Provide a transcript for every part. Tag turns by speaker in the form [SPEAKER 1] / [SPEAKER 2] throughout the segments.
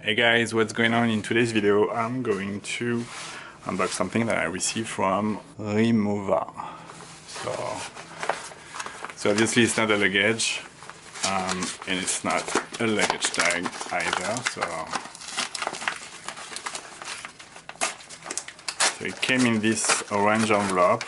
[SPEAKER 1] Hey guys, what's going on? In today's video I'm going to unbox something that I received from Rimowa. So obviously it's not a luggage and it's not a luggage tag either. So it came in this orange envelope.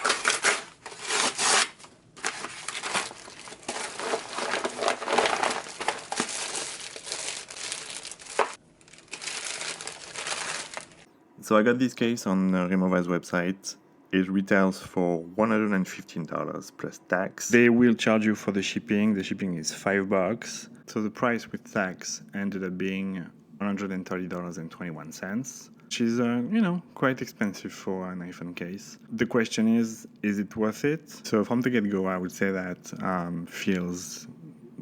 [SPEAKER 1] So I got this case on Rimowa's website. It retails for $115 plus tax. They will charge you for the shipping. The shipping is $5. So the price with tax ended up being $130.21, which is, quite expensive for an iPhone case. The question is it worth it? So from the get-go, I would say that feels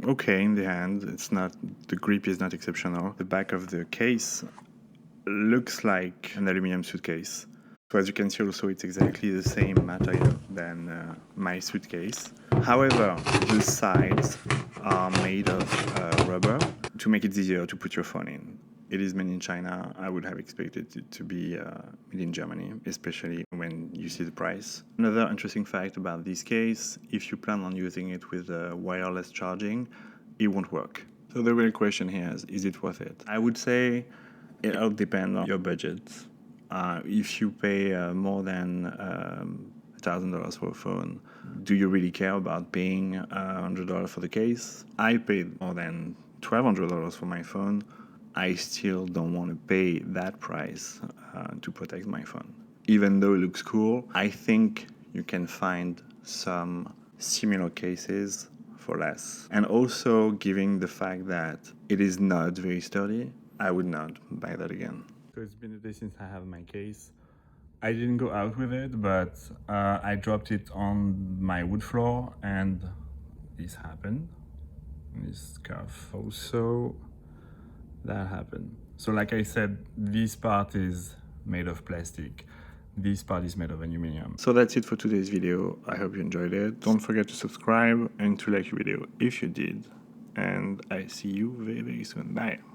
[SPEAKER 1] okay in the hand. It's not, the grip is not exceptional. The back of the case looks like an aluminum suitcase. So as you can see also, it's exactly the same material than my suitcase. However, the sides are made of rubber to make it easier to put your phone in. It is made in China. I would have expected it to be made in Germany, especially when you see the price. Another interesting fact about this case, if you plan on using it with wireless charging, it won't work. So the real question here is it worth it? I would say it all depends on your budget. If you pay more than $1,000 for a phone, do you really care about paying $100 for the case? I paid more than $1,200 for my phone. I still don't want to pay that price to protect my phone. Even though it looks cool, I think you can find some similar cases for less. And also, given the fact that it is not very sturdy, I would not buy that again. So it's been a day since I have my case. I didn't go out with it, but I dropped it on my wood floor and this happened. This scuff. Also, that happened. So like I said, this part is made of plastic. This part is made of aluminum. So that's it for today's video. I hope you enjoyed it. Don't forget to subscribe and to like the video if you did. And I see you very, very soon. Bye.